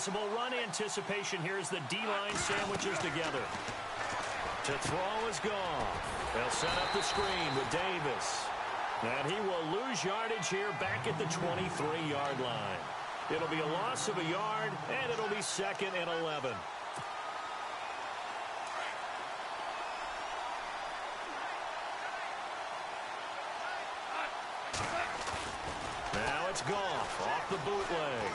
Possible run anticipation here as the D-line sandwiches together. To throw is Goff. They'll set up the screen with Davis. And he will lose yardage here back at the 23-yard line. It'll be a loss of a yard, and it'll be 2nd and 11. Now it's Goff off the bootleg.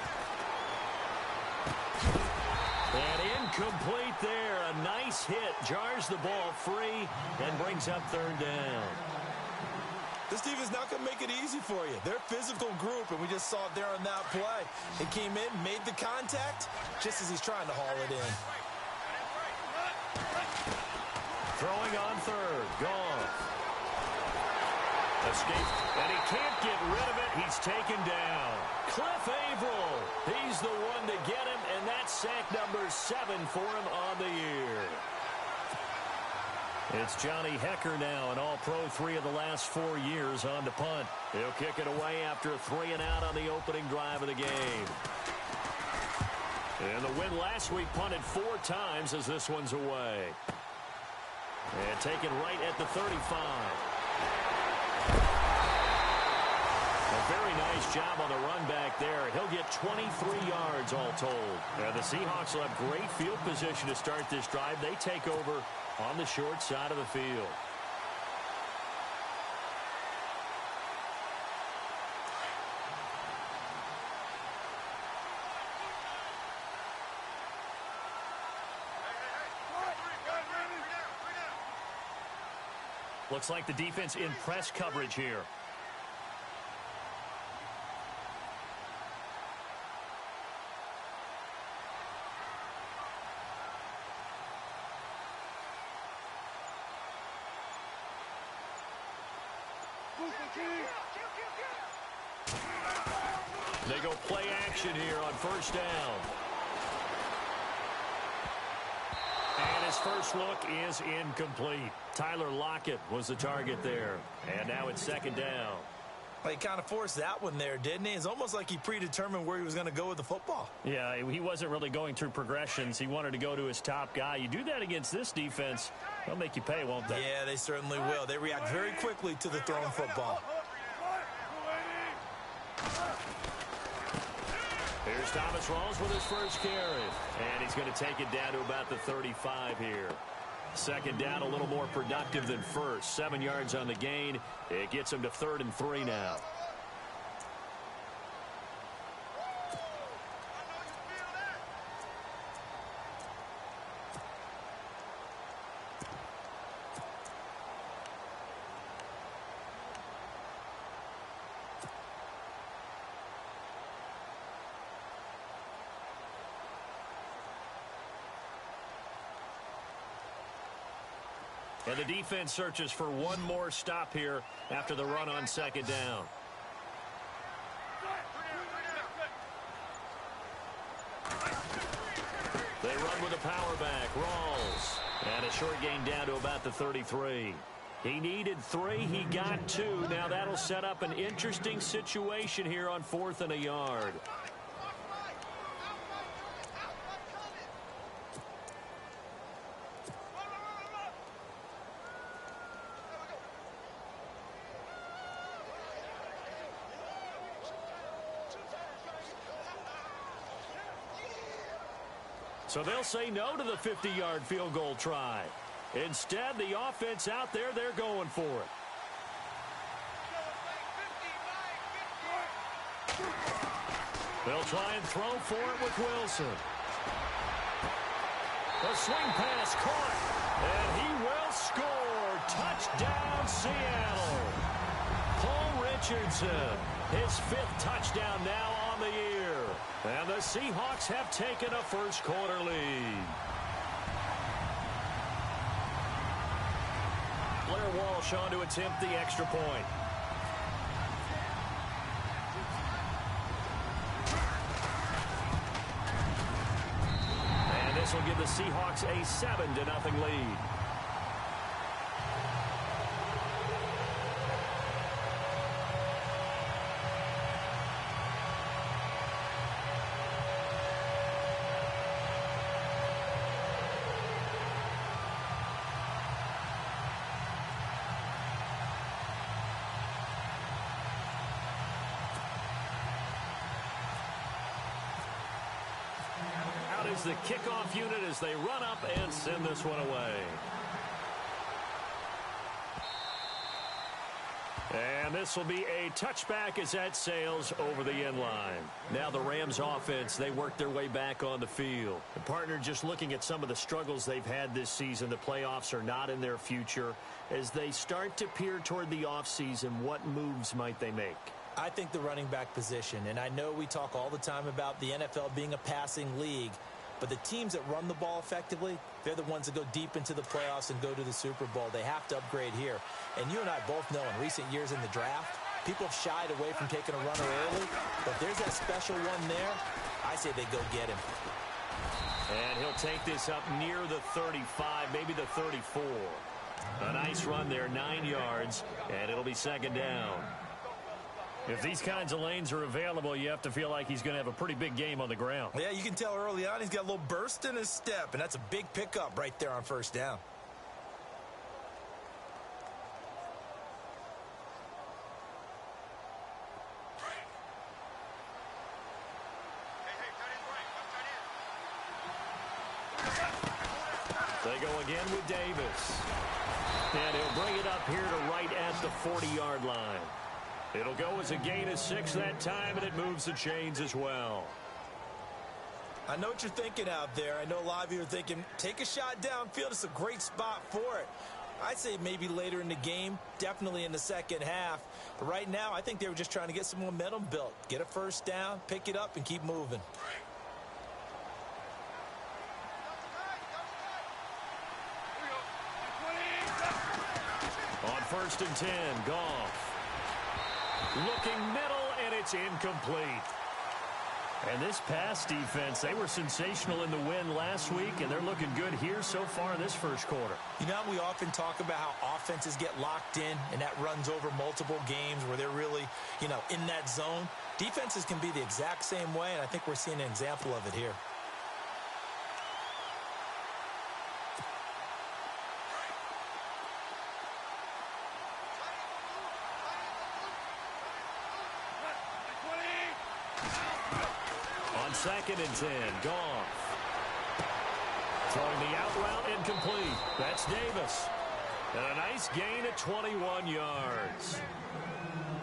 And incomplete there. A nice hit. Jars the ball free and brings up 3rd down. This defense not going to make it easy for you. They're a physical group, and we just saw it there on that play. He came in, made the contact, just as he's trying to haul it in. Throwing on 3rd. Goff. Escape, and he can't get rid of it. He's taken down. Cliff Averill. He's the one to get him, and that's sack number 7 for him on the year. It's Johnny Hecker now, an all-pro 3 of the last 4 years on to punt. He'll kick it away after a 3 and out on the opening drive of the game. And the win last week punted 4 times as this one's away. And taken right at the 35. A very nice job on the run back there. He'll get 23 yards all told. And the Seahawks will have great field position to start this drive. They take over on the short side of the field. Looks like the defense in press coverage here. They go play action here on 1st down. And his first look is incomplete. Tyler Lockett was the target there. And now it's 2nd down. Well, he kind of forced that one there, didn't he? It's almost like he predetermined where he was going to go with the football. Yeah, he wasn't really going through progressions. He wanted to go to his top guy. You do that against this defense, they'll make you pay, won't they? Yeah, they certainly will. They react very quickly to the thrown football. Here's Thomas Rawls with his first carry. And he's going to take it down to about the 35 here. 2nd down, a little more productive than first. 7 yards on the gain. It gets him to 3rd and 3 now. And the defense searches for one more stop here after the run on 2nd down. They run with a power back. Rawls. And a short gain down to about the 33. He needed 3. He got 2. Now that'll set up an interesting situation here on 4th and a yard. So they'll say no to the 50-yard field goal try. Instead, the offense out there, they're going for it. They'll try and throw for it with Wilson. The swing pass caught, and he will score. Touchdown, Seattle. Paul Richardson, his 5th touchdown now on the year. And the Seahawks have taken a first-quarter lead. Blair Walsh on to attempt the extra point. And this will give the Seahawks a 7-0 lead. is the kickoff unit as they run up and send this one away. And this will be a touchback as that sails over the end line. Now the Rams offense, they work their way back on the field. The partner, just looking at some of the struggles they've had this season, the playoffs are not in their future. As they start to peer toward the offseason, what moves might they make? I think the running back position, and I know we talk all the time about the NFL being a passing league, but the teams that run the ball effectively, they're the ones that go deep into the playoffs and go to the Super Bowl. They have to upgrade here. And you and I both know in recent years in the draft, people have shied away from taking a runner early. But if there's that special one there, I say they go get him. And he'll take this up near the 35, maybe the 34. A nice run there, 9 yards, and it'll be second down. If these kinds of lanes are available, you have to feel like he's going to have a pretty big game on the ground. Yeah, you can tell early on he's got a little burst in his step, and that's a big pickup right there on first down. They go again with Davis. And he'll bring it up here to right at the 40-yard line. It'll go as a gain of 6 that time, and it moves the chains as well. I know what you're thinking out there. I know a lot of you are thinking, take a shot downfield. It's a great spot for it. I'd say maybe later in the game, definitely in the second half. But right now, I think they were just trying to get some momentum built. Get a first down, pick it up, and keep moving. On 1st and 10, Goff. Looking middle, and it's incomplete. And this pass defense, they were sensational in the win last week, and they're looking good here so far in this first quarter. You know, we often talk about how offenses get locked in, and that runs over multiple games where they're really, in that zone. Defenses can be the exact same way, and I think we're seeing an example of it here. On 2nd and 10, Goff. Throwing the out route incomplete. That's Davis. And a nice gain at 21 yards.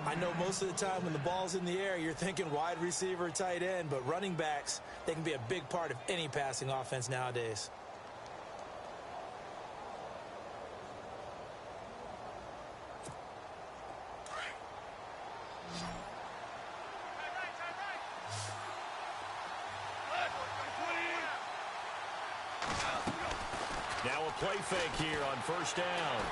I know most of the time when the ball's in the air, you're thinking wide receiver, tight end, but running backs, they can be a big part of any passing offense nowadays. Now a play fake here on first down.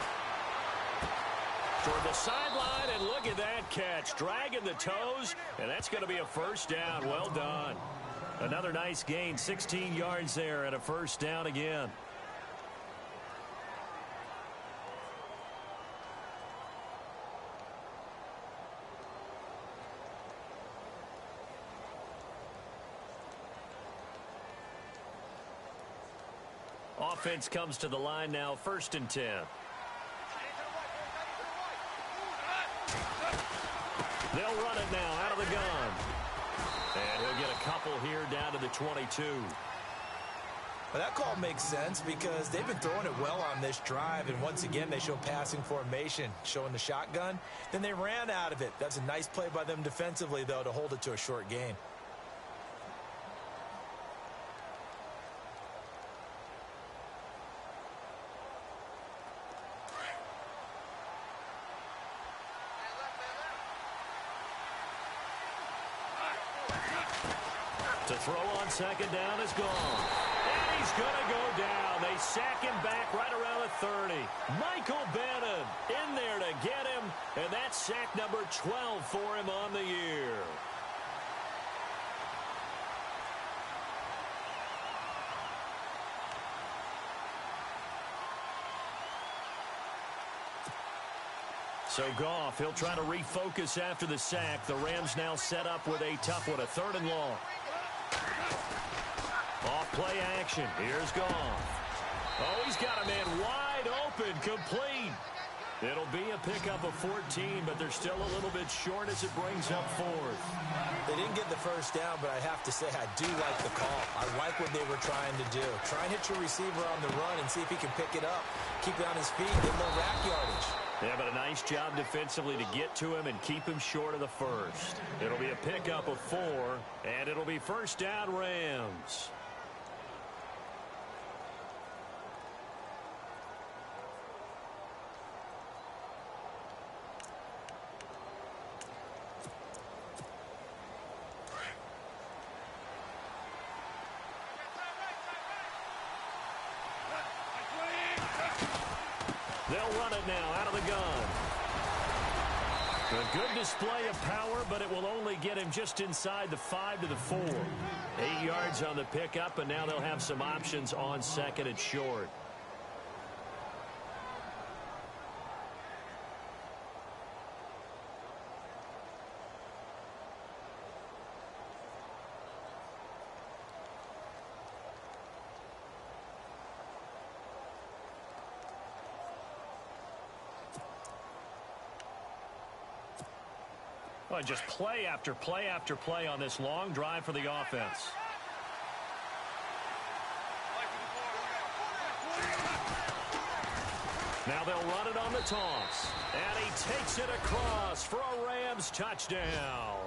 Toward the sideline, and look at that catch. Dragging the toes, and that's going to be a first down. Well done. Another nice gain, 16 yards there, and a first down again. Offense comes to the line now, 1st and 10. They'll run it now out of the gun. And he'll get a couple here down to the 22. Well, that call makes sense because they've been throwing it well on this drive, and once again they show passing formation, showing the shotgun. Then they ran out of it. That's a nice play by them defensively, though, to hold it to a short gain. To throw on 2nd down is gone. And he's going to go down. They sack him back right around the 30. Michael Bannon in there to get him. And that's sack number 12 for him on the year. So Goff, he'll try to refocus after the sack. The Rams now set up with a tough one, a 3rd and long. Off play action. Here's Goff. Oh, he's got a man wide open, complete. It'll be a pickup of 14, but they're still a little bit short as it brings up fourth. They didn't get the first down, but I have to say I do like the call. I like what they were trying to do. Try and hit your receiver on the run and see if he can pick it up. Keep it on his feet, get a little rack yardage. Yeah, but a nice job defensively to get to him and keep him short of the first. It'll be a pickup of 4, and it'll be first down Rams. They'll run it now out of the gun. A good display of power, but it will only get him just inside the 5 to the 4. 8 yards on the pickup, and now they'll have some options on second and short. Well, just play after play after play on this long drive for the offense. Now they'll run it on the toss. And he takes it across for a Rams touchdown.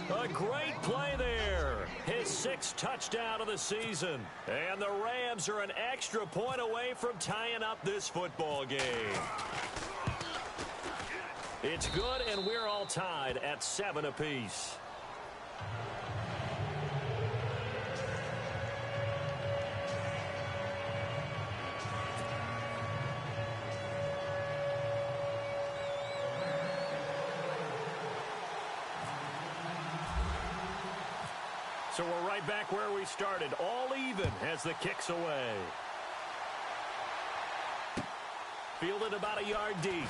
A great play there. His 6th touchdown of the season. And the Rams are an extra point away from tying up this football game. It's good, and we're all tied at 7 apiece. So we're right back where we started, all even as the kick's away. Fielded about a yard deep.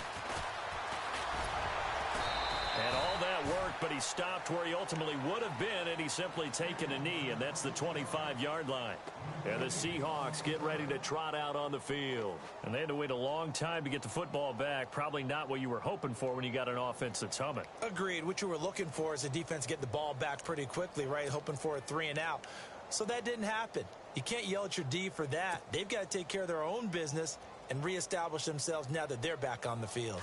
And all that worked, but he stopped where he ultimately would have been had he simply taken a knee, and that's the 25-yard line. And the Seahawks get ready to trot out on the field. And they had to wait a long time to get the football back. Probably not what you were hoping for when you got an offense that's humming. Agreed. What you were looking for is the defense getting the ball back pretty quickly, right? Hoping for a 3 and out. So that didn't happen. You can't yell at your D for that. They've got to take care of their own business and reestablish themselves now that they're back on the field.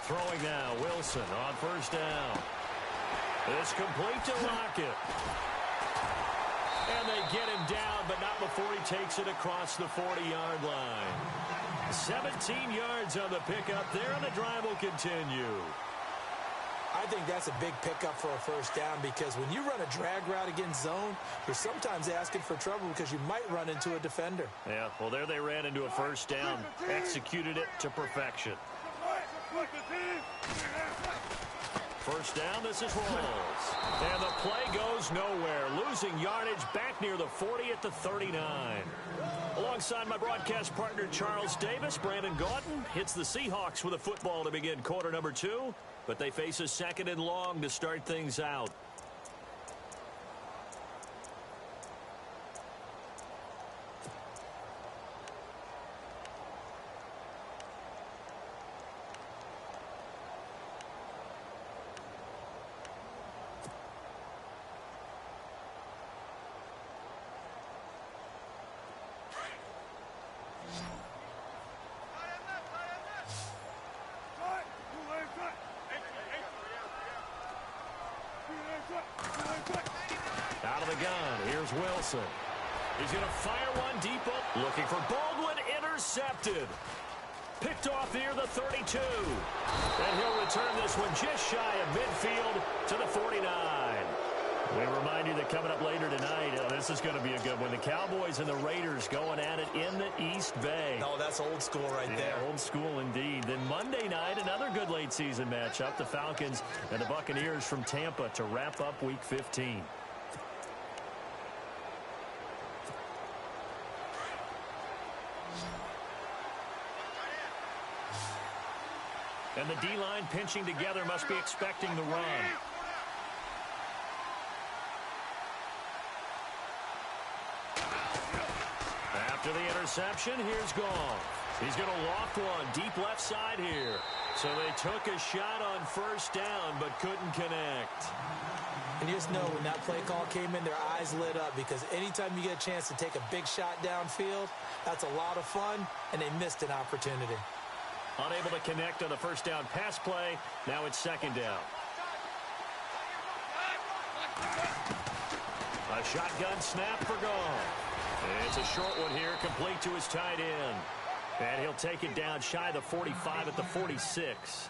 Throwing now, Wilson on first down. It's complete to Lockett. And they get him down, but not before he takes it across the 40-yard line. 17 yards on the pickup there, and the drive will continue. I think that's a big pickup for a first down because when you run a drag route against zone, you're sometimes asking for trouble because you might run into a defender. Yeah, well, there they ran into a first down, executed it to perfection. First down, this is Rawls. And the play goes nowhere. Losing yardage back near the 40 at the 39. Alongside my broadcast partner, Charles Davis, Brandon Gauton hits the Seahawks with a football to begin quarter number 2. But they face a second and long to start things out. Out of the gun, here's Wilson. He's going to fire one deep up. Looking for Baldwin, intercepted. Picked off near the 32. And he'll return this one just shy of midfield to the 49. We remind you that coming up later tonight, this is going to be a good one. The Cowboys and the Raiders going at it in the East Bay. Oh, that's old school right there. Old school indeed. Then Monday night, another good late season matchup. The Falcons and the Buccaneers from Tampa to wrap up Week 15. And the D-line pinching together must be expecting the run. reception. Here's Goff. He's going to loft one deep left side here. So they took a shot on first down but couldn't connect. And you just know when that play call came in, their eyes lit up, because anytime you get a chance to take a big shot downfield, that's a lot of fun, and they missed an opportunity. Unable to connect on the first down pass play. Now it's second down. A shotgun snap for Goff. It's a short one here, complete to his tight end. And he'll take it down shy of the 45 at the 46.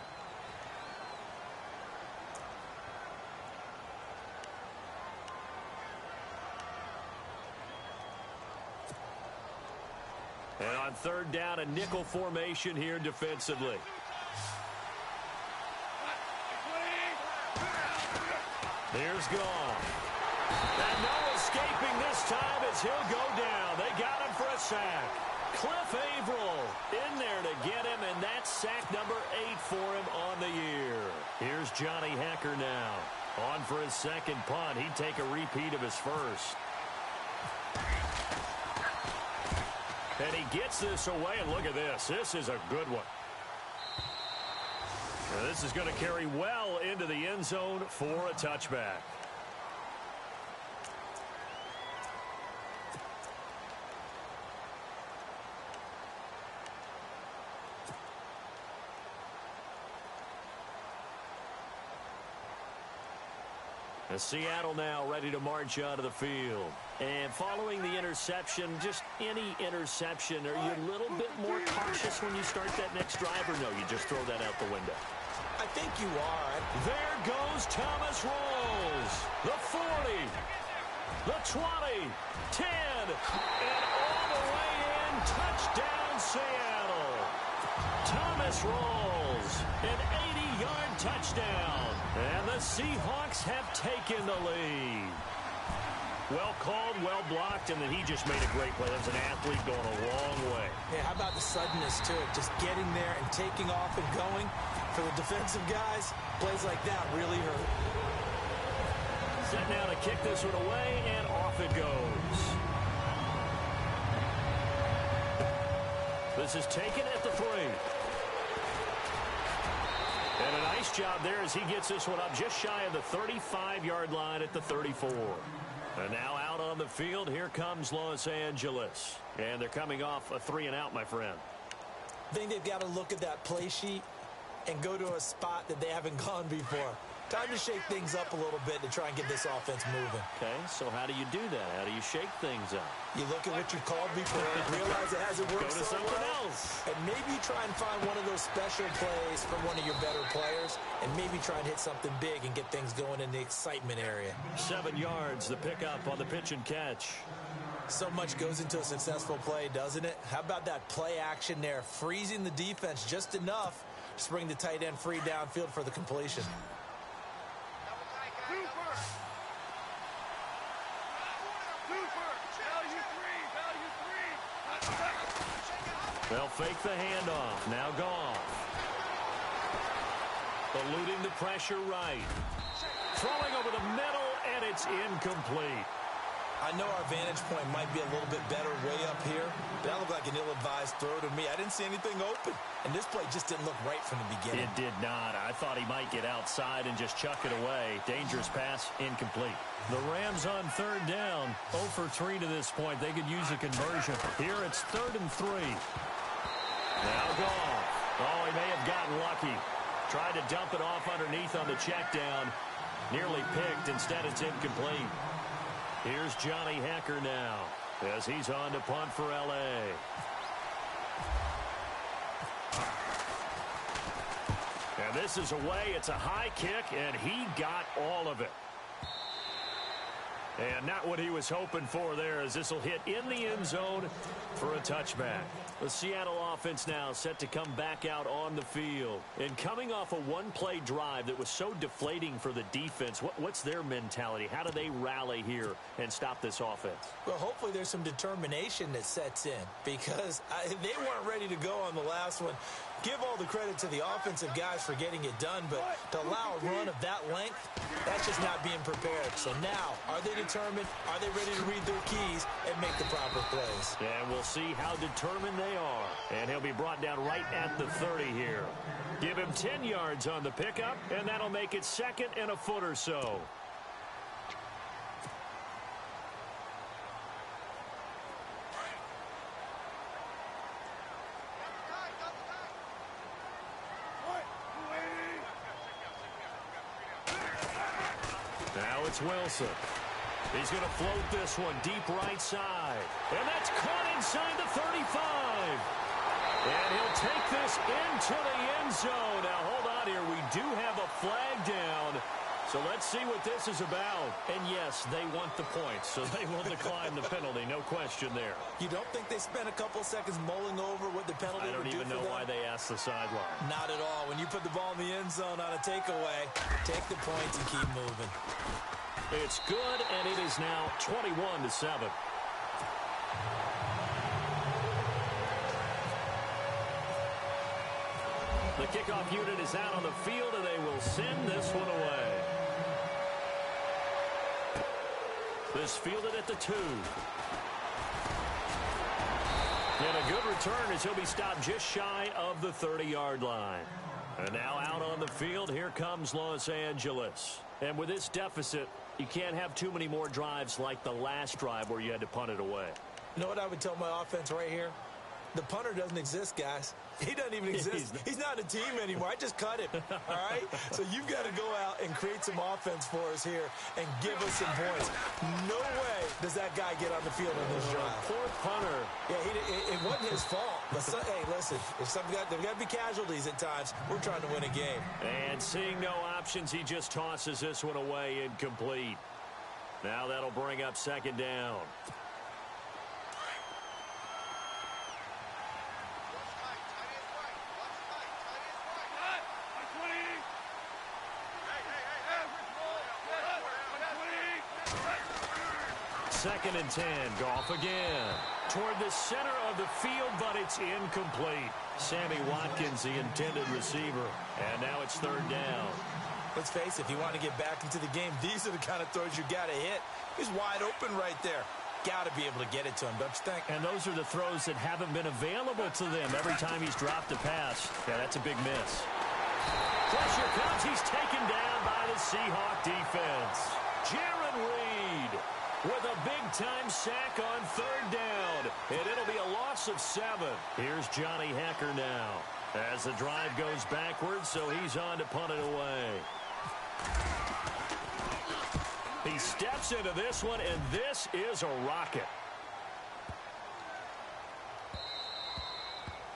And on third down, a nickel formation here defensively. Here's Goff. And no escaping this time as he'll go down. They got him for a sack. Cliff Averill in there to get him, and that's sack number 8 for him on the year. Here's Johnny Hecker now. On for his second punt. He'd take a repeat of his first. And he gets this away, and look at this. This is a good one. Now this is going to carry well into the end zone for a touchback. Seattle now ready to march onto the field. And following the interception, just any interception, are you a little bit more cautious when you start that next drive, or no, you just throw that out the window? I think you are. There goes Thomas Rawls. The 40, the 20, 10, and all the way in. Touchdown, Seattle. Thomas Rawls, an 80-yard touchdown. And the Seahawks have taken the lead. Well called, well blocked, and then he just made a great play. That was an athlete going a long way. Yeah, how about the suddenness, too? Just getting there and taking off and going. For the defensive guys, plays like that really hurt. Set now to kick this one away, and off it goes. This is taken at the 3. And a nice job there as he gets this one up just shy of the 35-yard line at the 34. And now out on the field, here comes Los Angeles. And they're coming off a 3-and-out, my friend. I think they've got to look at that play sheet and go to a spot that they haven't gone before. Time to shake things up a little bit to try and get this offense moving. Okay, so how do you do that? How do you shake things up? You look at what you called before, realize it hasn't worked so something well, else. And maybe try and find one of those special plays from one of your better players, and maybe try and hit something big and get things going in the excitement area. 7 yards, the pickup on the pitch and catch. So much goes into a successful play, doesn't it? How about that play action there, freezing the defense just enough to bring the tight end free downfield for the completion. They'll fake the handoff. Now Goff. Eluding the pressure right. Throwing over the middle, and it's incomplete. I know our vantage point might be a little bit better way up here, but that looked like an ill-advised throw to me. I didn't see anything open, and this play just didn't look right from the beginning. It did not. I thought he might get outside and just chuck it away. Dangerous pass, incomplete. The Rams on third down, 0 for 3 to this point. They could use a conversion. Here it's 3rd and 3. Now Goff. Oh, he may have gotten lucky. Tried to dump it off underneath on the check down. Nearly picked. Instead, it's incomplete. Here's Johnny Hecker now as he's on to punt for L.A. And this is away. It's a high kick, and he got all of it. And not what he was hoping for there, as this will hit in the end zone for a touchback. The Seattle offense now set to come back out on the field. And coming off a one-play drive that was so deflating for the defense, what's their mentality? How do they rally here and stop this offense? Well, hopefully there's some determination that sets in, because they weren't ready to go on the last one. Give all the credit to the offensive guys for getting it done, but to allow a run of that length, that's just not being prepared. So now, are they determined? Are they ready to read their keys and make the proper plays? And we'll see how determined they are. And he'll be brought down right at the 30 here. Give him 10 yards on the pickup, and that'll make it 2nd and a foot or so. Now it's Wilson. He's going to float this one deep right side. And that's caught inside the 35. And he'll take this into the end zone. Now, hold on here. We do have a flag down. So let's see what this is about. And, yes, they want the points, so they will decline the penalty. No question there. You don't think they spent a couple seconds mulling over what the penalty would do for them? I don't even know why they asked the sideline. Not at all. When you put the ball in the end zone on a takeaway, take the points and keep moving. It's good, and it is now 21-7. The kickoff unit is out on the field, and they will send this one away. This fielded at the 2. And a good return as he'll be stopped just shy of the 30-yard line. And now out on the field, here comes Los Angeles. And with this deficit, you can't have too many more drives like the last drive where you had to punt it away. You know what I would tell my offense right here? The punter doesn't exist, guys. He doesn't even exist. He's not a team anymore. I just cut him, all right? So you've got to go out and create some offense for us here and give us some points. No way does that guy get on the field on this drive. Poor punter. Yeah, it wasn't his fault. But hey, listen, if there's got to be casualties at times. We're trying to win a game. And seeing no options, he just tosses this one away incomplete. Now that'll bring up 2nd down. Second and 10. Goff again. Toward the center of the field, but it's incomplete. Sammy Watkins, the intended receiver. And now it's 3rd down. Let's face it, if you want to get back into the game, these are the kind of throws you got to hit. He's wide open right there. Got to be able to get it to him, don't you think? And those are the throws that haven't been available to them every time he's dropped a pass. Yeah, that's a big miss. Pressure comes. He's taken down by the Seahawk defense. Jaron Reed with a big-time sack on 3rd down. And it'll be a loss of 7. Here's Johnny Hecker now as the drive goes backwards, so he's on to punt it away. He steps into this one, and this is a rocket.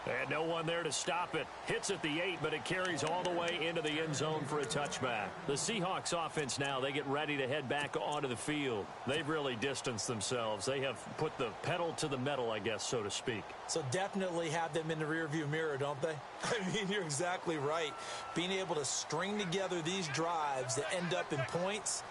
And no one there to stop it. Hits at the 8, but it carries all the way into the end zone for a touchback. The Seahawks offense now, they get ready to head back onto the field. They've really distanced themselves. They have put the pedal to the metal, I guess, so to speak. So definitely have them in the rearview mirror, don't they? I mean, you're exactly right. Being able to string together these drives that end up in points,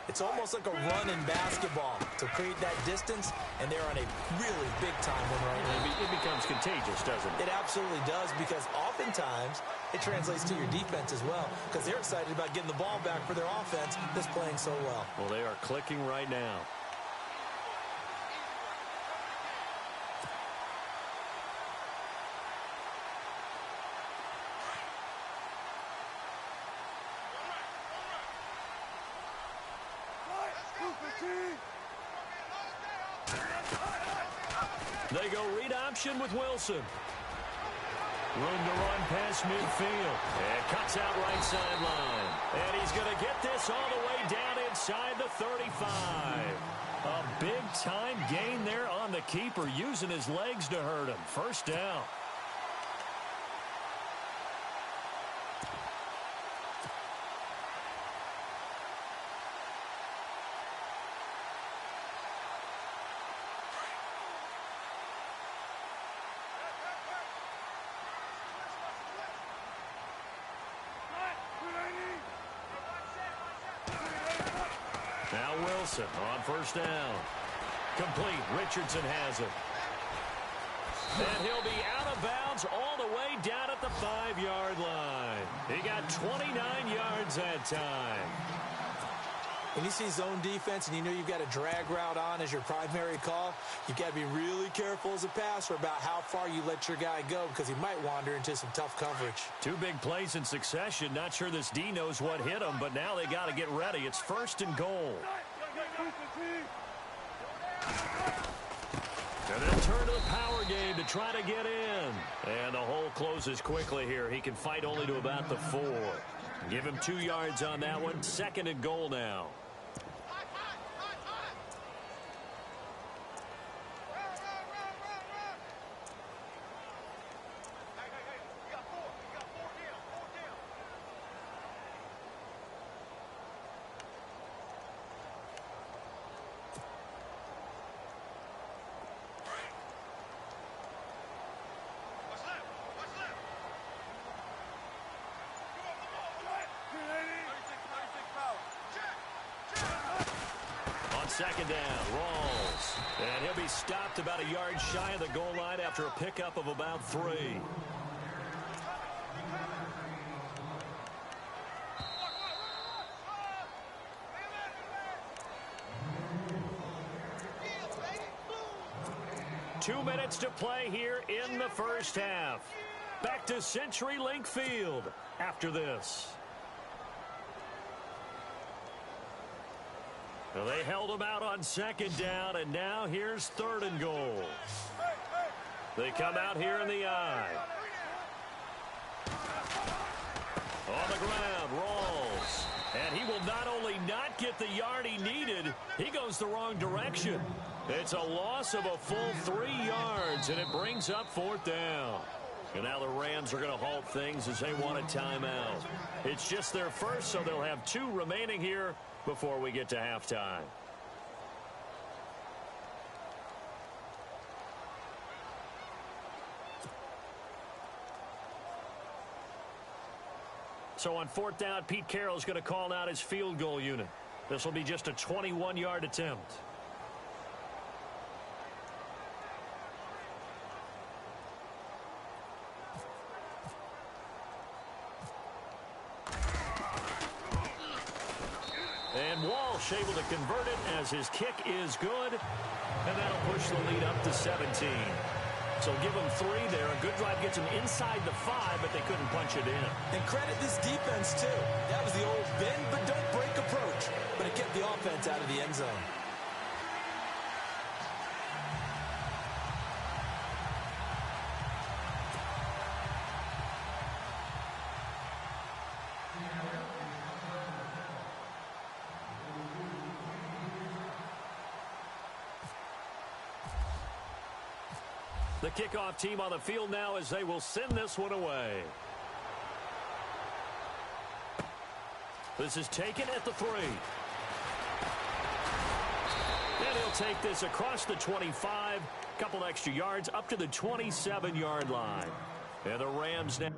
it's almost like a run in basketball to create that distance, and they're on a really big-time one right now. It becomes contagious, doesn't it? It absolutely does, because oftentimes it translates to your defense as well, because they're excited about getting the ball back for their offense that's playing so well. Well, they are clicking right now. They go read option with Wilson. Room to run past midfield. And cuts out right sideline. And he's going to get this all the way down inside the 35. A big-time gain there on the keeper, using his legs to hurt him. 1st down. Now Wilson on 1st down. Complete. Richardson has it. And he'll be out of of bounds all the way down at the 5-yard line. He got 29 yards that time. When you see zone defense and you know you've got a drag route on as your primary call, you've got to be really careful as a passer about how far you let your guy go because he might wander into some tough coverage. 2 big plays in succession. Not sure this D knows what hit him, but now they got to get ready. It's 1st and goal. And they'll turn to the power game to try to get in. And the hole closes quickly here. He can fight only to about the 4. Give him 2 yards on that one. 2nd and goal now. Second down, Rawls. And he'll be stopped about a yard shy of the goal line after a pickup of about 3. Two minutes to play here in the first half. Back to CenturyLink Field after this. Well, they held him out on 2nd down, and now here's 3rd and goal. They come out here in the I. On the ground, Rawls. And he will not only not get the yard he needed, he goes the wrong direction. It's a loss of a full 3 yards, and it brings up 4th down. And now the Rams are going to halt things as they want a timeout. It's just their first, so they'll have 2 remaining here before we get to halftime. So on 4th down, Pete Carroll's going to call out his field goal unit. This will be just a 21-yard attempt. And Walsh able to convert it as his kick is good. And that'll push the lead up to 17. So give them 3 there. A good drive gets them inside the 5, but they couldn't punch it in. And credit this defense, too. That was the old bend but don't break approach. But it kept the offense out of the end zone. The kickoff team on the field now as they will send this one away. This is taken at the 3. And he'll take this across the 25. Couple extra yards up to the 27-yard line. And the Rams now.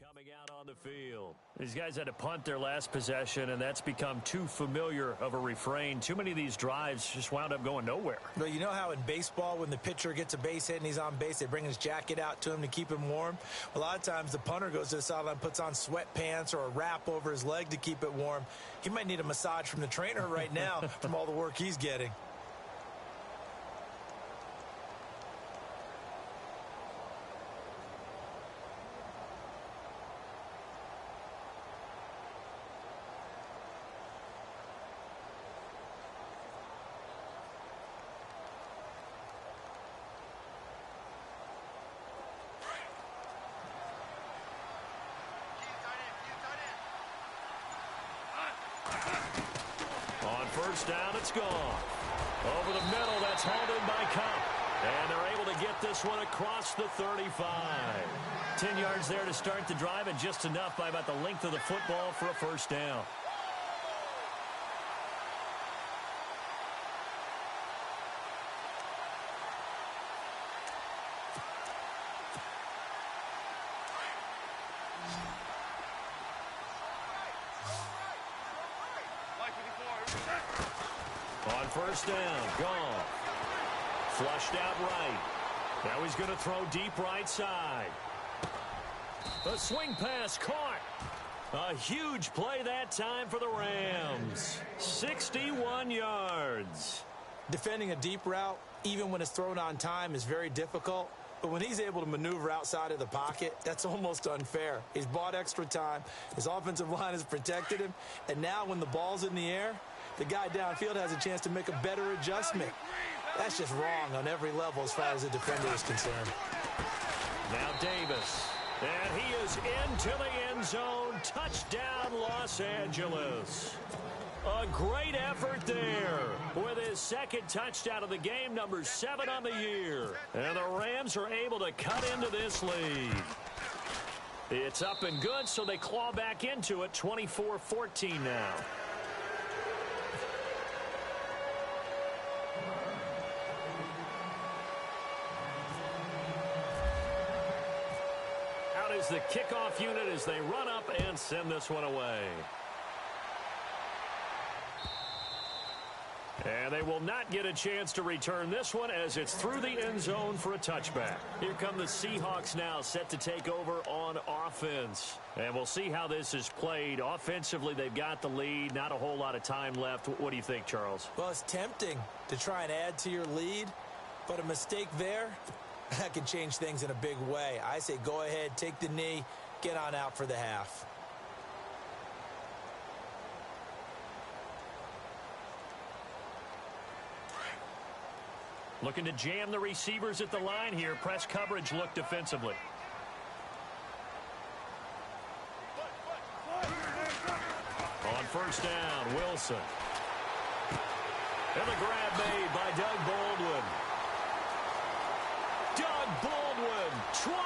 Coming out on the field. These guys had to punt their last possession, and that's become too familiar of a refrain. Too many of these drives just wound up going nowhere. Well, you know how in baseball, when the pitcher gets a base hit and he's on base, they bring his jacket out to him to keep him warm? A lot of times the punter goes to the sideline, puts on sweatpants or a wrap over his leg to keep it warm. He might need a massage from the trainer right now from all the work he's getting. first down, it's gone. Over the middle, that's hauled in by Cup. And they're able to get this one across the 35. 10 yards there to start the drive, and just enough by about the length of the football for a first down. On first down, gone. Flushed out right. Now he's going to throw deep right side. A swing pass caught. A huge play that time for the Rams. 61 yards. Defending a deep route, even when it's thrown on time, is very difficult. But when he's able to maneuver outside of the pocket, that's almost unfair. He's bought extra time. His offensive line has protected him. And now when the ball's in the air, the guy downfield has a chance to make a better adjustment. That's just wrong on every level as far as the defender is concerned. Now Davis. And he is into the end zone. Touchdown, Los Angeles. A great effort there with his second touchdown of the game, number 7 on the year. And the Rams are able to cut into this lead. It's up and good, so they claw back into it, 24-14 now. Out is the kickoff unit as they run up and send this one away. And they will not get a chance to return this one as it's through the end zone for a touchback. Here come the Seahawks now, set to take over on offense. And we'll see how this is played. Offensively, they've got the lead. Not a whole lot of time left. What do you think, Charles? Well, it's tempting to try and add to your lead, but a mistake there, that can change things in a big way. I say go ahead, take the knee, get on out for the half. Looking to jam the receivers at the line here. Press coverage look defensively. On first down, Wilson. And the grab made by Doug Baldwin. Doug Baldwin, 20,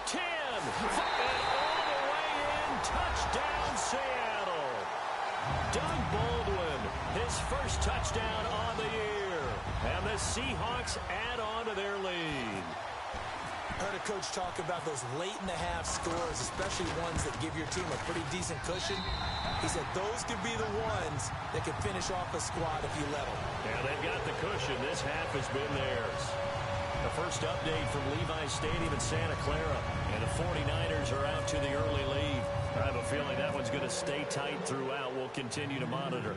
10, and all the way in. Touchdown, Seattle. Doug Baldwin, his first touchdown on the year. And the Seahawks add on to their lead. I heard a coach talk about those late-in-the-half scores, especially ones that give your team a pretty decent cushion. He said those could be the ones that could finish off a squad if you let them. Yeah, they've got the cushion. This half has been theirs. The first update from Levi's Stadium in Santa Clara. And the 49ers are out to the early lead. I have a feeling that one's going to stay tight throughout. We'll continue to monitor.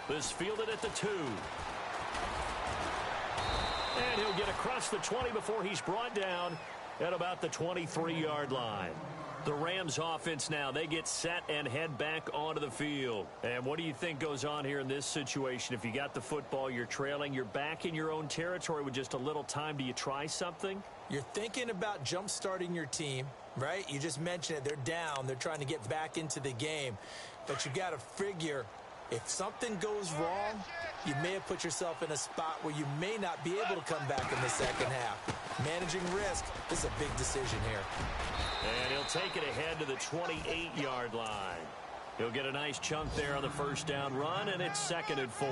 This fielded at the 2. And he'll get across the 20 before he's brought down at about the 23-yard line. The Rams offense now, they get set and head back onto the field. And what do you think goes on here in this situation? If you got the football, you're trailing, you're back in your own territory with just a little time. Do you try something? You're thinking about jump-starting your team, right? You just mentioned it. They're down. They're trying to get back into the game. But you got to figure, if something goes wrong, you may have put yourself in a spot where you may not be able to come back in the second half. Managing risk is a big decision here. And he'll take it ahead to the 28-yard line. He'll get a nice chunk there on the first down run, and it's 2nd and 4.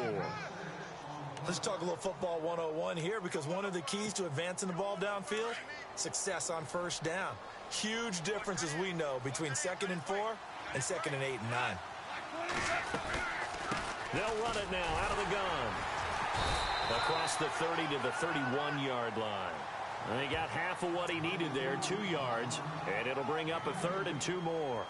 Let's talk a little football 101 here, because one of the keys to advancing the ball downfield, success on first down. Huge difference, as we know, between 2nd and 4 and 2nd and 8 and 9. They'll run it now out of the gun. Across the 30 to the 31-yard line. And he got half of what he needed there, 2 yards, and it'll bring up a 3rd and 2 more.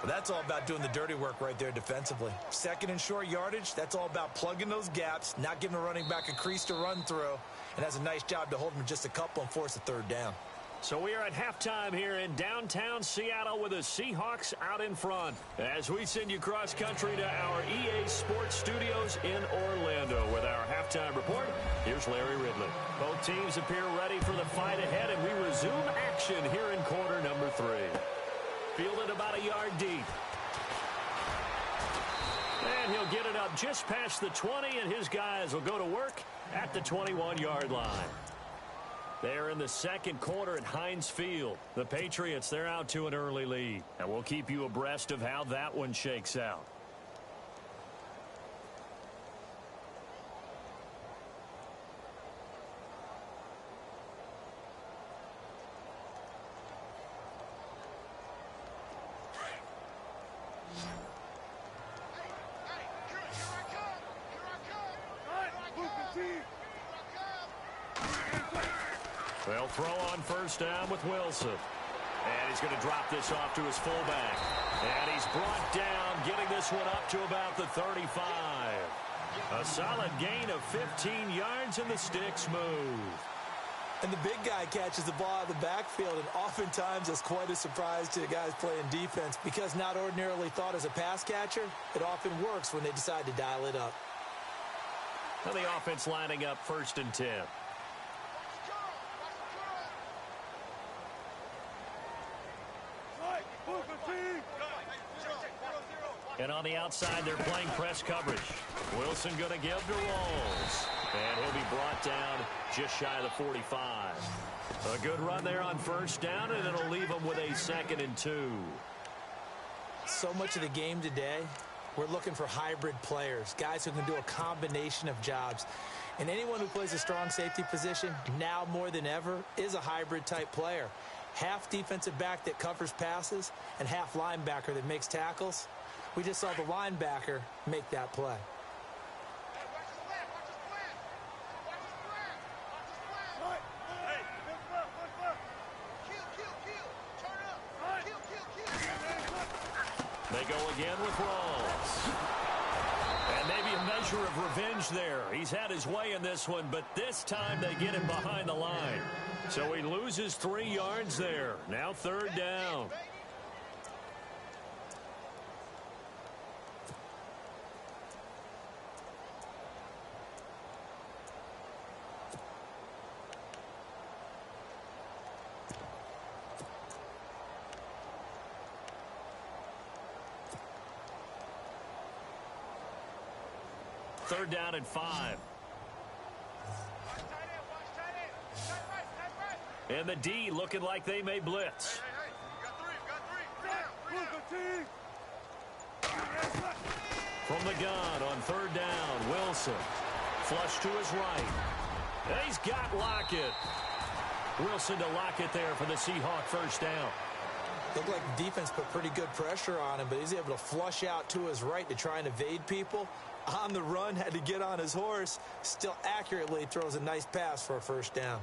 Well, that's all about doing the dirty work right there defensively. 2nd and short yardage, that's all about plugging those gaps, not giving a running back a crease to run through, and has a nice job to hold him just a couple and force a 3rd down. So we are at halftime here in downtown Seattle with the Seahawks out in front. As we send you cross-country to our EA Sports Studios in Orlando with our halftime report, here's Larry Ridley. Both teams appear ready for the fight ahead, and we resume action here in quarter number 3. Fielded about a yard deep. And he'll get it up just past the 20, and his guys will go to work at the 21-yard line. They're in the second quarter at Heinz Field. The Patriots, they're out to an early lead. And we'll keep you abreast of how that one shakes out. They'll throw on first down with Wilson. And he's going to drop this off to his fullback. And he's brought down, getting this one up to about the 35. A solid gain of 15 yards, and the sticks move. And the big guy catches the ball out of the backfield, and oftentimes it's quite a surprise to the guys playing defense, because not ordinarily thought as a pass catcher, it often works when they decide to dial it up. And the offense lining up 1st and 10. And on the outside, they're playing press coverage. Wilson going to give to Rolls. And he'll be brought down just shy of the 45. A good run there on first down, and it'll leave them with a 2nd and 2. So much of the game today, we're looking for hybrid players, guys who can do a combination of jobs. And anyone who plays a strong safety position, now more than ever, is a hybrid type player. Half defensive back that covers passes, and half linebacker that makes tackles. We just saw the linebacker make that play. They go again with Rawls. And maybe a measure of revenge there. He's had his way in this one, but this time they get him behind the line. So he loses 3 yards there. Now 3rd down. Third down and 5. And the D looking like they may blitz. From the gun on 3rd down, Wilson. Flush to his right. And he's got Lockett. Wilson to Lockett there for the Seahawk 1st down. Looked like the defense put pretty good pressure on him, but he's able to flush out to his right to try and evade people. On the run, had to get on his horse. Still accurately throws a nice pass for a 1st down.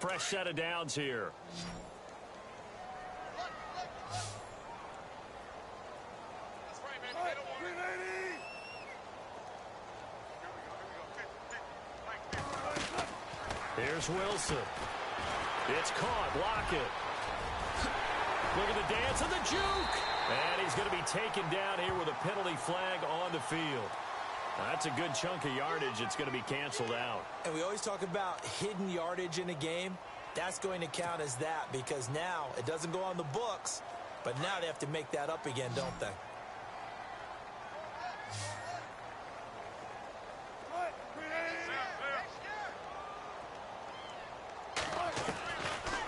Fresh set of downs here. Here's Wilson. It's caught. Lockett. Look at the dance and the juke. And he's going to be taken down here with a penalty flag on the field. That's a good chunk of yardage. It's going to be canceled out. And we always talk about hidden yardage in a game. That's going to count as that, because now it doesn't go on the books, but now they have to make that up again, don't they?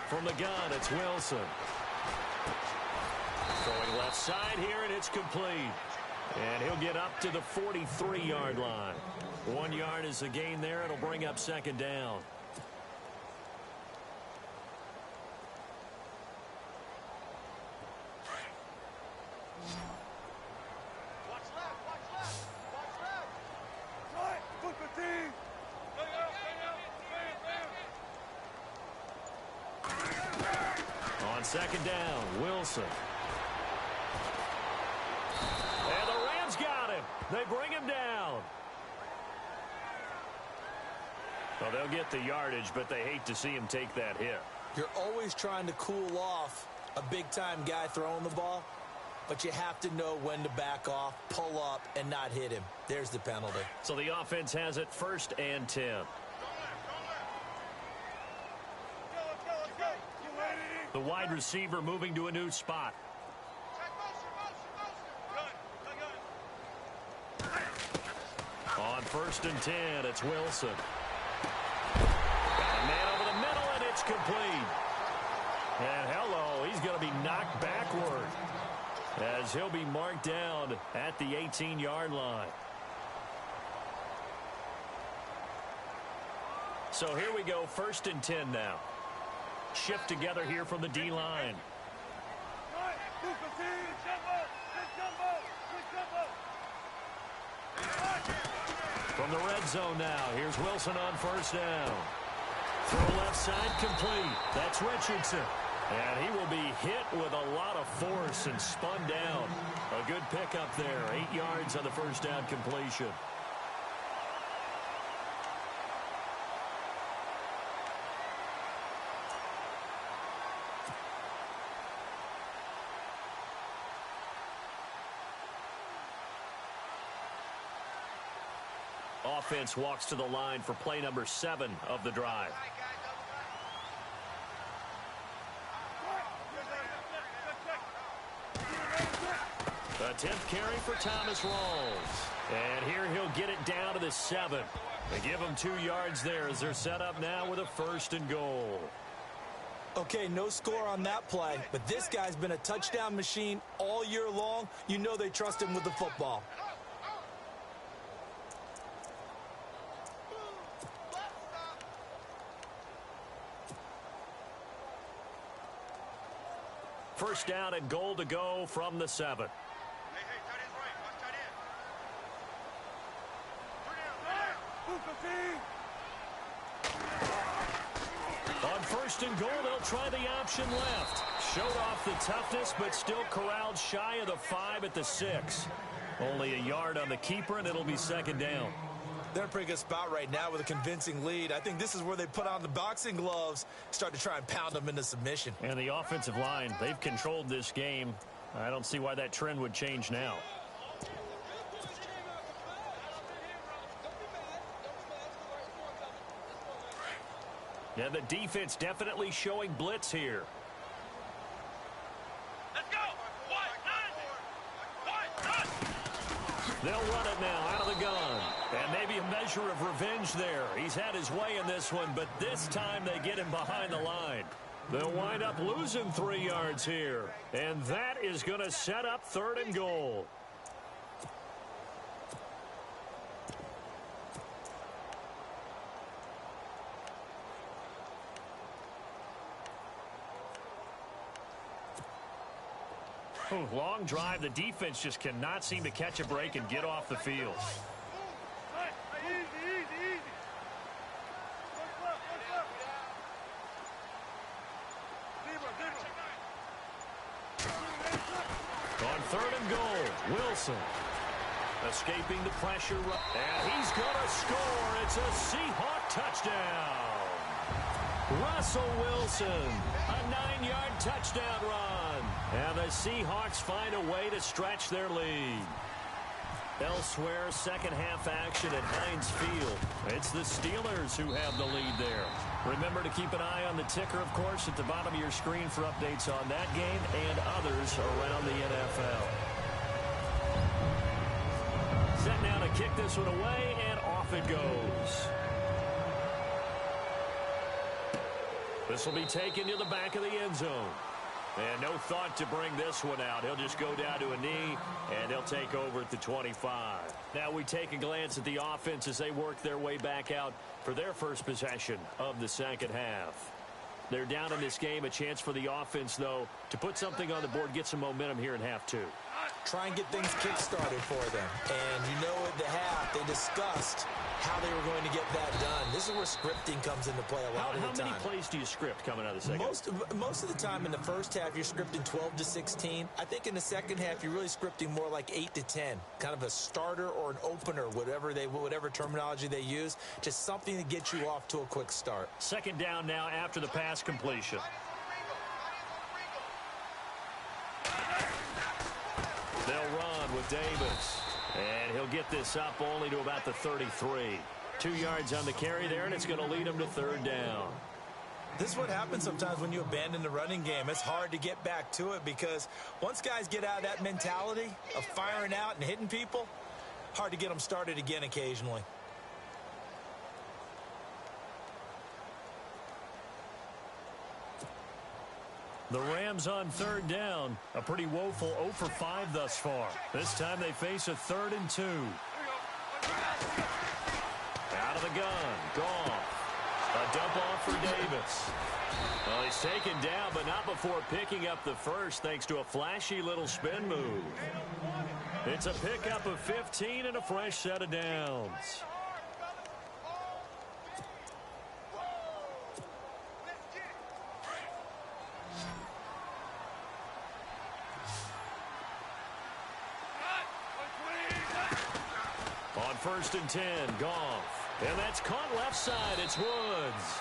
From the gun, it's Wilson. Throwing left side here, and it's complete. And he'll get up to the 43-yard line. 1 yard is the gain there. It'll bring up 2nd down. Watch left, watch left, watch left. Right, look at the team. On 2nd down, Wilson. And the Rams got him. They bring him down. Well, they'll get the yardage, but they hate to see him take that hit. You're always trying to cool off a big-time guy throwing the ball, but you have to know when to back off, pull up, and not hit him. There's the penalty. So the offense has it 1st and 10. The wide receiver moving to a new spot. On 1st and 10, it's Wilson. Got a man over the middle, and it's complete. And hello, he's going to be knocked backward as he'll be marked down at the 18-yard line. So here we go, 1st and 10 now. Shift together here from the D-line. From the red zone now, here's Wilson on 1st down. Throw left side complete. That's Richardson. And he will be hit with a lot of force and spun down. A good pickup there. 8 yards on the 1st down completion. Offense walks to the line for play number 7 of the drive. A 10th carry for Thomas Rawls. And here he'll get it down to the 7. They give him 2 yards there as they're set up now with a 1st and goal. Okay, no score on that play, but this guy's been a touchdown machine all year long. You know they trust him with the football. First down and goal to go from the 7. On 1st and goal, they'll try the option left. Showed off the toughness, but still corralled shy of the 5 at the 6. Only a yard on the keeper, and it'll be 2nd down. They're in a pretty good spot right now with a convincing lead. I think this is where they put on the boxing gloves, start to try and pound them into submission. And the offensive line, they've controlled this game. I don't see why that trend would change now. Yeah, the defense definitely showing blitz here. Let's go! They'll run it now out of the gun. And maybe a measure of revenge there. He's had his way in this one, but this time they get him behind the line. They'll wind up losing 3 yards here. And that is going to set up 3rd and goal. Long drive. The defense just cannot seem to catch a break and get off the field. On 3rd and goal, Wilson escaping the pressure. And he's going to score. It's a Seahawk touchdown. Russell Wilson, a 9-yard touchdown run. And the Seahawks find a way to stretch their lead. Elsewhere, 2nd half action at Heinz Field. It's the Steelers who have the lead there. Remember to keep an eye on the ticker, of course, at the bottom of your screen for updates on that game and others around the NFL. Set now to kick this one away, and off it goes. This will be taken to the back of the end zone. And no thought to bring this one out. He'll just go down to a knee, and they'll take over at the 25. Now we take a glance at the offense as they work their way back out for their first possession of the 2nd half. They're down in this game. A chance for the offense, though, to put something on the board, get some momentum here in half 2. Try and get things kick-started for them. And you know at the half, they discussed how they were going to get that done. This is where scripting comes into play a lot of the time. How many plays do you script coming out of the 2nd? Most of the time in the first half, you're scripting 12 to 16. I think in the 2nd half, you're really scripting more like 8 to 10. Kind of a starter or an opener, whatever terminology they use. Just something to get you off to a quick start. 2nd down now after the pass completion. They'll run with Davis. And he'll get this up only to about the 33. 2 yards on the carry there, and it's going to lead him to 3rd down. This is what happens sometimes when you abandon the running game. It's hard to get back to it because once guys get out of that mentality of firing out and hitting people, hard to get them started again occasionally. The Rams on third down. A pretty woeful 0 for 5 thus far. This time they face a 3rd and 2. Out of the gun. Goff. A dump off for Davis. Well, he's taken down, but not before picking up the first thanks to a flashy little spin move. It's a pickup of 15 and a fresh set of downs. On 1st and 10, Goff. And that's caught left side. It's Woods.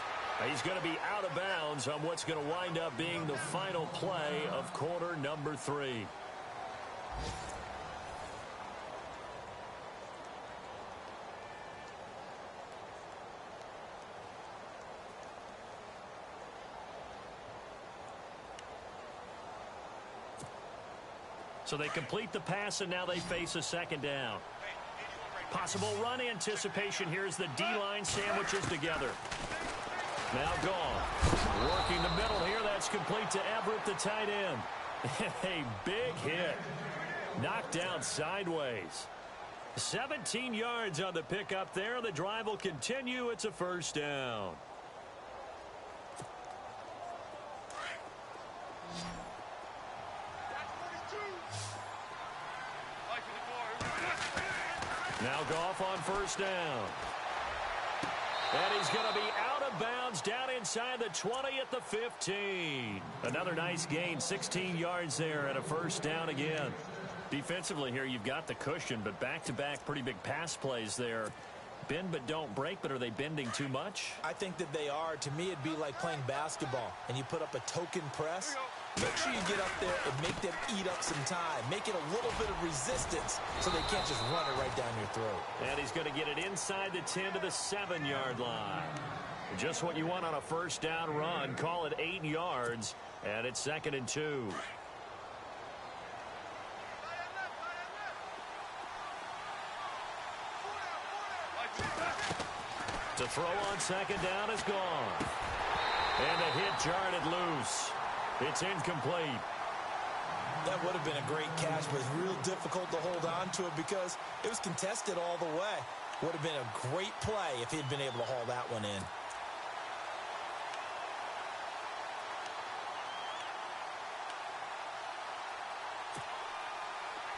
He's going to be out of bounds on what's going to wind up being the final play of quarter number 3. So they complete the pass, and now they face a 2nd down. Possible run anticipation here as the D-line sandwiches together. Now Goff. Working the middle here. That's complete to Everett, the tight end. A big hit. Knocked down sideways. 17 yards on the pickup there. The drive will continue. It's a 1st down. Now Goff on 1st down. And he's going to be out of bounds down inside the 20 at the 15. Another nice gain, 16 yards there and a 1st down again. Defensively here, you've got the cushion, but back-to-back pretty big pass plays there. Bend but don't break, but are they bending too much? I think that they are. To me, it'd be like playing basketball, and you put up a token press. Make sure you get up there and make them eat up some time. Make it a little bit of resistance so they can't just run it right down your throat. And he's going to get it inside the 10 to the 7-yard line. Just what you want on a 1st down run. Call it 8 yards, and it's 2nd and 2. To throw on 2nd down is gone. And the hit jarred it loose. It's incomplete. That would have been a great catch, but it's real difficult to hold on to it because it was contested all the way. Would have been a great play if he'd been able to haul that one in.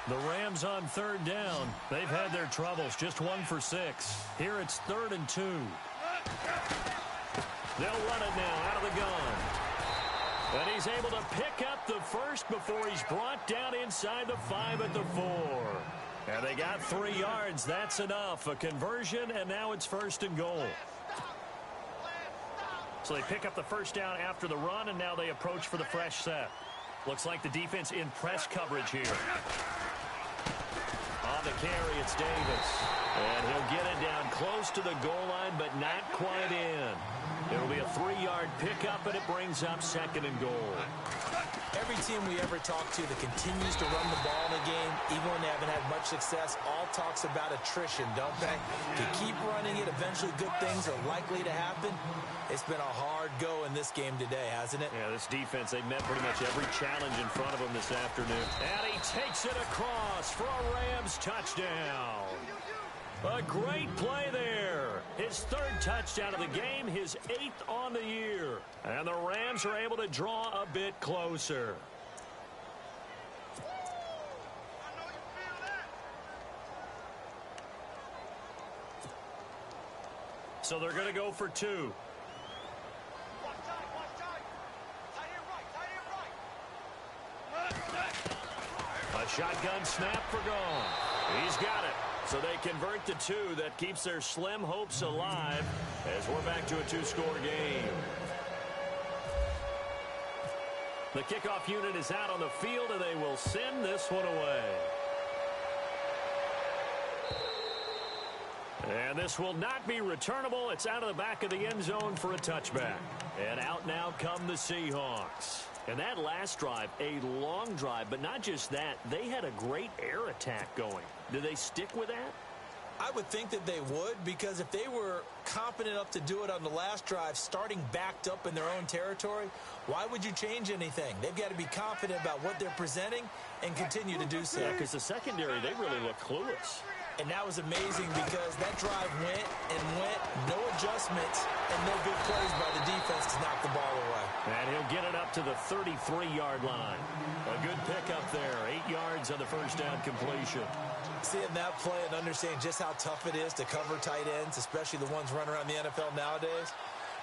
The Rams on 3rd down. They've had their troubles. Just 1 for 6. Here it's 3rd and 2. They'll run it now out of the gun. And he's able to pick up the first before he's brought down inside the 5 at the 4. And they got 3 yards. That's enough. A conversion, and now it's 1st and goal. So they pick up the 1st down after the run, and now they approach for the fresh set. Looks like the defense in press coverage here. On the carry, it's Davis. And he'll get it down close to the goal line, but not quite in. It'll be a 3-yard pickup, and it brings up 2nd and goal. Every team we ever talk to that continues to run the ball in a game, even when they haven't had much success, all talks about attrition, don't they? To keep running it, eventually good things are likely to happen. It's been a hard go in this game today, hasn't it? Yeah, this defense, they met pretty much every challenge in front of them this afternoon. And he takes it across for a Rams touchdown. A great play there. His 3rd touchdown of the game, his 8th on the year. And the Rams are able to draw a bit closer. So they're going to go for 2. A shotgun snap for Goff. He's got it. So they convert the 2. That keeps their slim hopes alive as we're back to a 2-score game. The kickoff unit is out on the field, and they will send this one away. And this will not be returnable. It's out of the back of the end zone for a touchback. And out now come the Seahawks. And that last drive, a long drive, but not just that. They had a great air attack going. Do they stick with that? I would think that they would, because if they were confident enough to do it on the last drive, starting backed up in their own territory, why would you change anything? They've got to be confident about what they're presenting and continue to do so. Yeah, because the secondary, they really look clueless. And that was amazing because that drive went and went, no adjustments, and no big plays by the defense to knock the ball away. And he'll get it up to the 33-yard line. A good pickup there, 8 yards on the first down completion. Seeing that play and understanding just how tough it is to cover tight ends, especially the ones running around the NFL nowadays,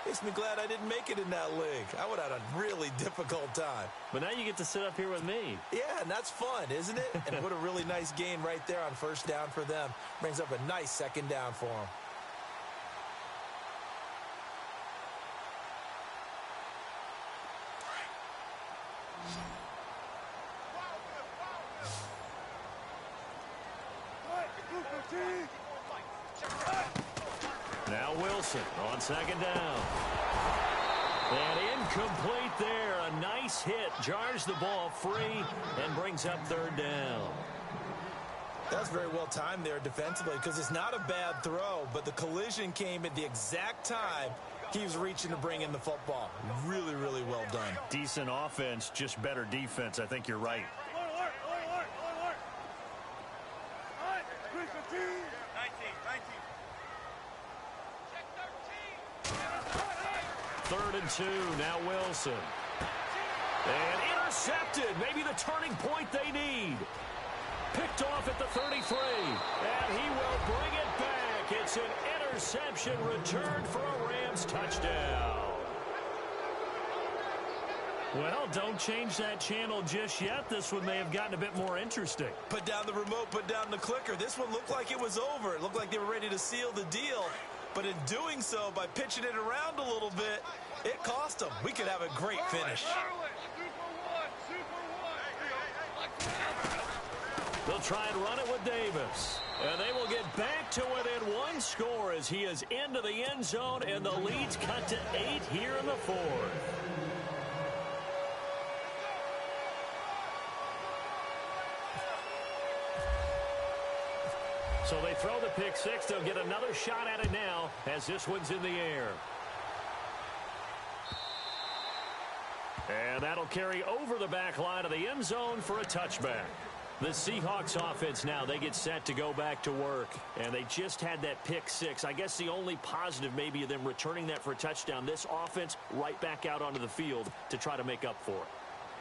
makes me glad I didn't make it in that league. I would have had a really difficult time. But now you get to sit up here with me. Yeah, and that's fun, isn't it? And what a really nice gain right there on first down for them. Brings up a nice second down for them. Now Wilson on second down. And incomplete there. A nice hit. Jars the ball free and brings up third down. That's very well timed there defensively because it's not a bad throw, but the collision came at the exact time he was reaching to bring in the football. Really, really well done. Decent offense, just better defense. I think you're right. Third and 2, now Wilson. And intercepted, maybe the turning point they need. Picked off at the 33, and he will bring it back. It's an interception returned for a Rams touchdown. Well, don't change that channel just yet. This one may have gotten a bit more interesting. Put down the remote, put down the clicker. This one looked like it was over. It looked like they were ready to seal the deal. But in doing so, by pitching it around a little bit, it cost them. We could have a great finish. They'll try and run it with Davis. And they will get back to within one score as he is into the end zone, and the lead's cut to 8 here in the fourth. So they throw the pick six. They'll get another shot at it now as this one's in the air. And that'll carry over the back line of the end zone for a touchback. The Seahawks offense now, they get set to go back to work. And they just had that pick six. I guess the only positive maybe of them returning that for a touchdown. This offense right back out onto the field to try to make up for it.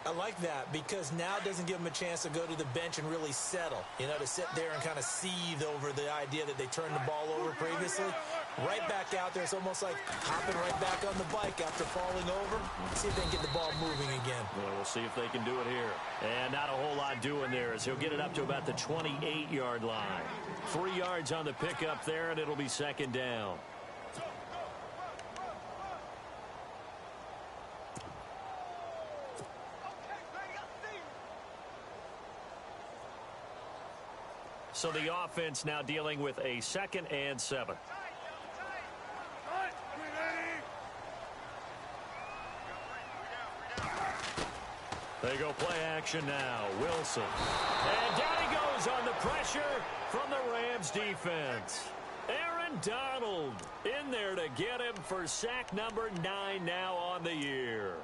I like that because now it doesn't give them a chance to go to the bench and really settle. You know, to sit there and kind of seethe over the idea that they turned the ball over previously. Right back out there. It's almost like hopping right back on the bike after falling over. See if they can get the ball moving again. Well, we'll see if they can do it here. And not a whole lot doing there as he'll get it up to about the 28-yard line. 3 yards on the pickup there, and it'll be second down. So the offense now dealing with a 2nd and 7. They go play action now. Wilson. And down he goes on the pressure from the Rams defense. Aaron Donald in there to get him for sack number 9 now on the year.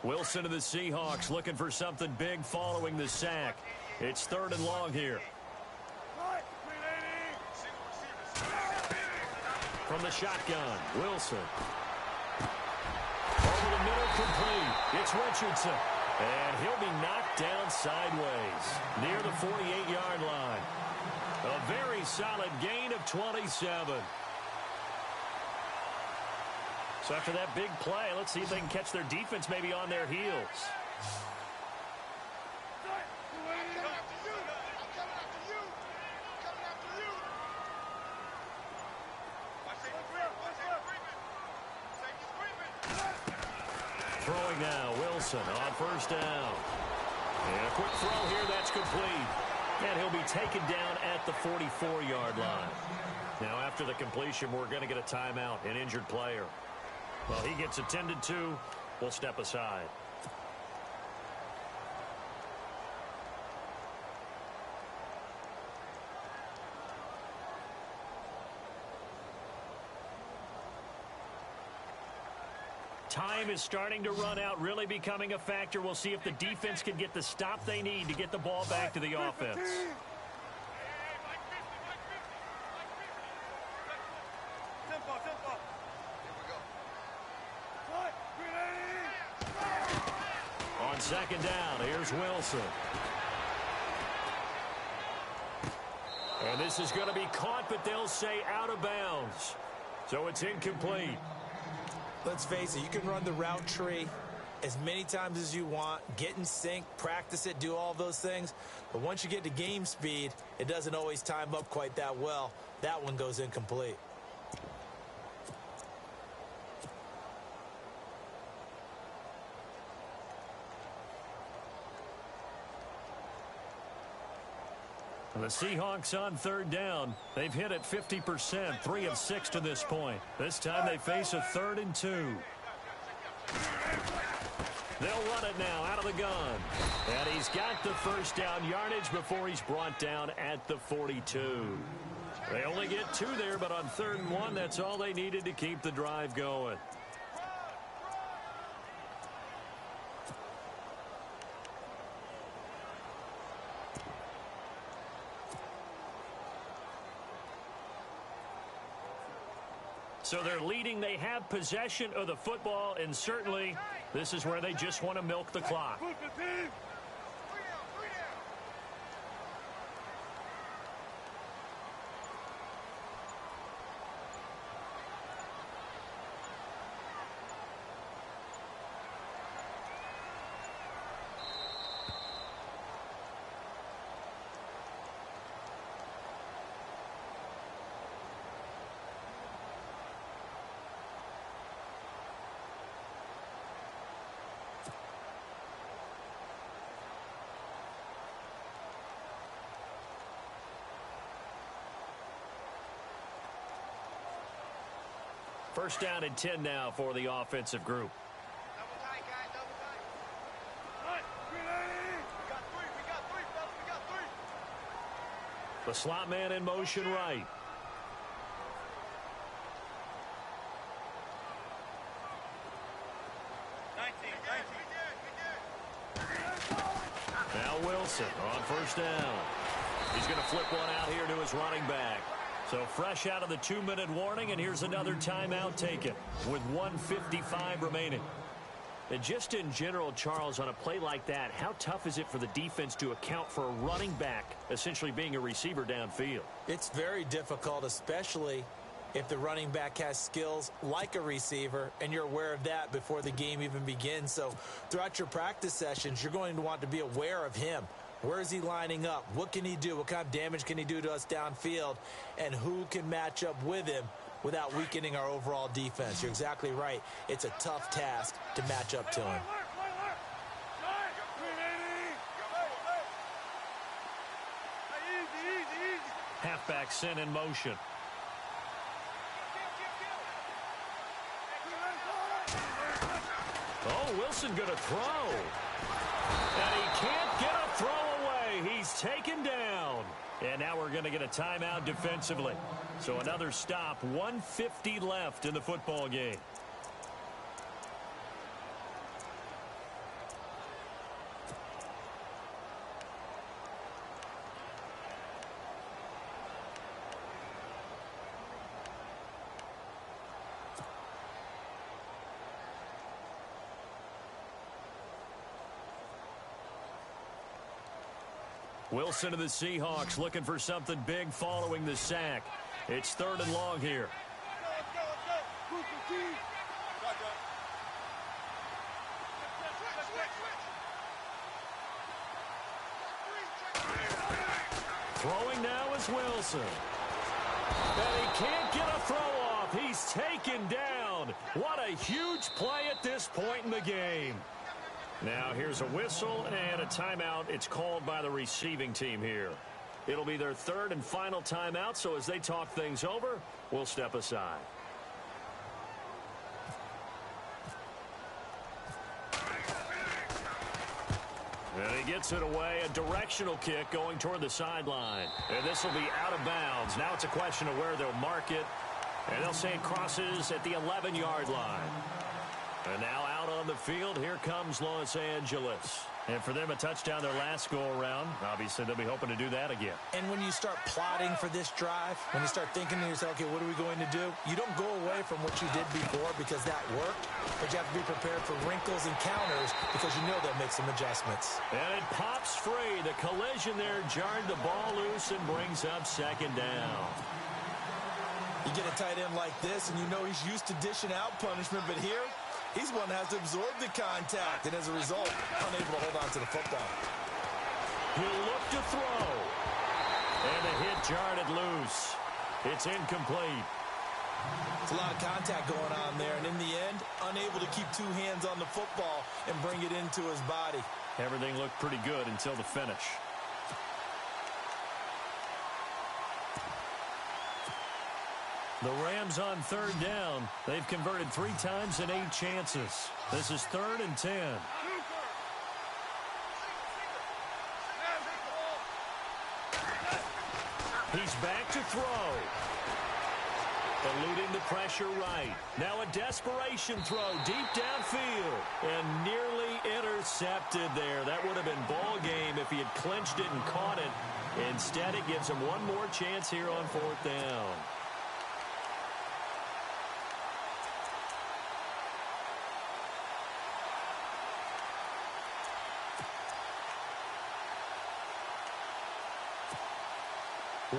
Wilson of the Seahawks looking for something big following the sack. It's 3rd and long here. From the shotgun, Wilson. Over the middle, complete. It's Richardson. And he'll be knocked down sideways near the 48-yard line. A very solid gain of 27. So after that big play, let's see if they can catch their defense maybe on their heels. Throwing now, Wilson on first down. And a quick throw here, that's complete. And he'll be taken down at the 44-yard line. Now, after the completion, we're going to get a timeout, an injured player. Well, he gets attended to. We'll step aside. Time is starting to run out, really becoming a factor. We'll see if the defense can get the stop they need to get the ball back to the offense. On second down, here's Wilson. And this is going to be caught, but they'll say out of bounds. So it's incomplete. Let's face it, you can run the route tree as many times as you want, get in sync, practice it, do all those things. But once you get to game speed, it doesn't always time up quite that well. That one goes incomplete. The Seahawks on third down. They've hit it 50%, 3 of 6 to this point. This time they face a 3rd and 2. They'll run it now out of the gun. And he's got the first down yardage before he's brought down at the 42. They only get 2 there, but on 3rd and 1, that's all they needed to keep the drive going. So they're leading. They have possession of the football, and certainly this is where they just want to milk the clock. First down and 10 now for the offensive group. Double tight, guys, double tight. We got three, fellas, we got three. The slot man in motion right. Now Wilson on first down. He's going to flip one out here to his running back. So fresh out of the 2-minute warning, and here's another timeout taken with 1:55 remaining. And just in general, Charles, on a play like that, how tough is it for the defense to account for a running back essentially being a receiver downfield? It's very difficult, especially if the running back has skills like a receiver, and you're aware of that before the game even begins. So throughout your practice sessions, you're going to want to be aware of him. Where is he lining up? What can he do? What kind of damage can he do to us downfield? And who can match up with him without weakening our overall defense? You're exactly right. It's a tough task to match up to him. Halfback sent in motion. Oh, Wilson going to throw. And he can't get a throw away. He's taken down. And now we're going to get a timeout defensively. So another stop, 1:50 left in the football game. Wilson to the Seahawks looking for something big following the sack. It's 3rd and long here. Throwing now is Wilson. And he can't get a throw off. He's taken down. What a huge play at this point in the game. Now here's a whistle and a timeout. It's called by the receiving team here. It'll be their third and final timeout, so as they talk things over, we'll step aside. And he gets it away, a directional kick going toward the sideline. And this will be out of bounds. Now it's a question of where they'll mark it. And they'll say it crosses at the 11-yard line. And now out on the field, here comes Los Angeles. And for them, a touchdown their last go-around. Obviously, they'll be hoping to do that again. And when you start plotting for this drive, when you start thinking to yourself, okay, what are we going to do? You don't go away from what you did before because that worked, but you have to be prepared for wrinkles and counters because you know they'll make some adjustments. And it pops free. The collision there jarred the ball loose and brings up second down. You get a tight end like this, and you know he's used to dishing out punishment, but here, he's one that has to absorb the contact, and as a result, unable to hold on to the football. He'll look to throw. And the hit jarred it loose. It's incomplete. It's a lot of contact going on there, and in the end, unable to keep two hands on the football and bring it into his body. Everything looked pretty good until the finish. The Rams on third down. They've converted 3 times in 8 chances. This is 3rd and 10. He's back to throw. Eluding the pressure right. Now a desperation throw deep downfield. And nearly intercepted there. That would have been ball game if he had clinched it and caught it. Instead, it gives him one more chance here on 4th down.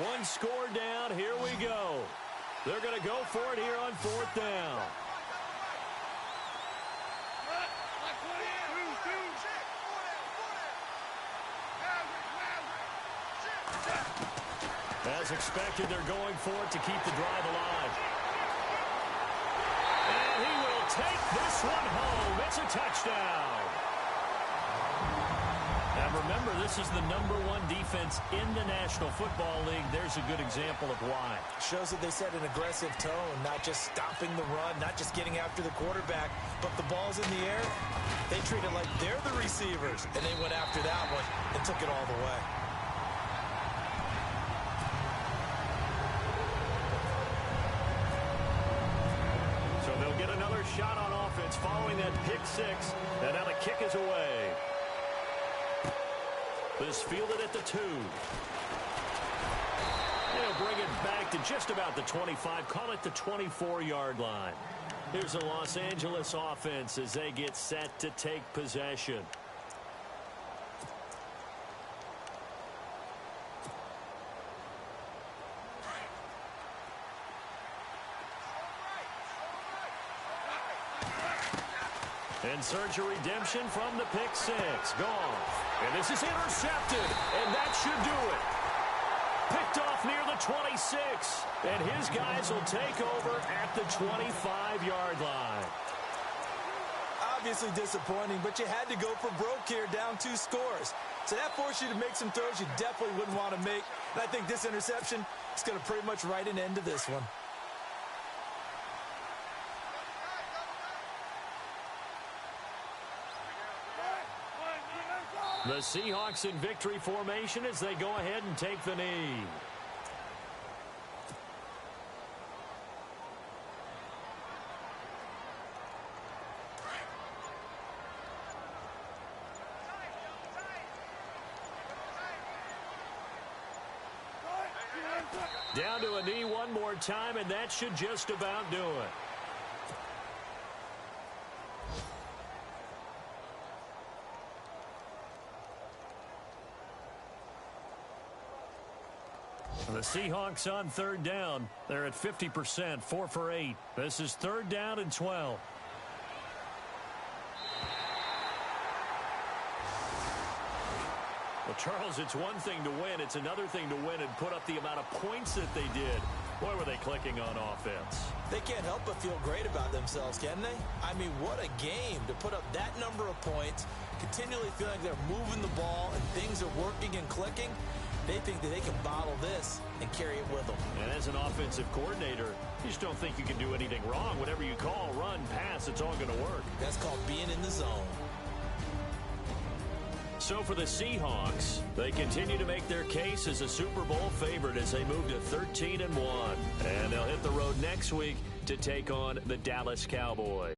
One score down. Here we go. They're going to go for it here on 4th down. As expected, they're going for it to keep the drive alive. And he will take this one home. It's a touchdown. And remember, this is the #1 defense in the National Football League. There's a good example of why. Shows that they set an aggressive tone, not just stopping the run, not just getting after the quarterback, but the ball's in the air. They treat it like they're the receivers, and they went after that one and took it all the way. So they'll get another shot on offense following that pick 6, and now the kick is away. This fielded at the 2. They'll bring it back to just about the 25. Call it the 24-yard line. Here's a Los Angeles offense as they get set to take possession. In search of redemption from the pick 6. Gone. And this is intercepted. And that should do it. Picked off near the 26. And his guys will take over at the 25-yard line. Obviously disappointing, but you had to go for broke here, down 2 scores. So that forced you to make some throws you definitely wouldn't want to make. And I think this interception is going to pretty much write an end to this one. The Seahawks in victory formation as they go ahead and take the knee. Down to a knee one more time, and that should just about do it. The Seahawks on third down. They're at 50%, 4 for 8. This is 3rd down and 12. Well, Charles, it's one thing to win. It's another thing to win and put up the amount of points that they did. Boy, were they clicking on offense. They can't help but feel great about themselves, can they? I mean, what a game to put up that number of points, continually feeling like they're moving the ball and things are working and clicking. They think that they can bottle this and carry it with them. And as an offensive coordinator, you just don't think you can do anything wrong. Whatever you call, run, pass, it's all going to work. That's called being in the zone. So for the Seahawks, they continue to make their case as a Super Bowl favorite as they move to 13-1. And they'll hit the road next week to take on the Dallas Cowboys.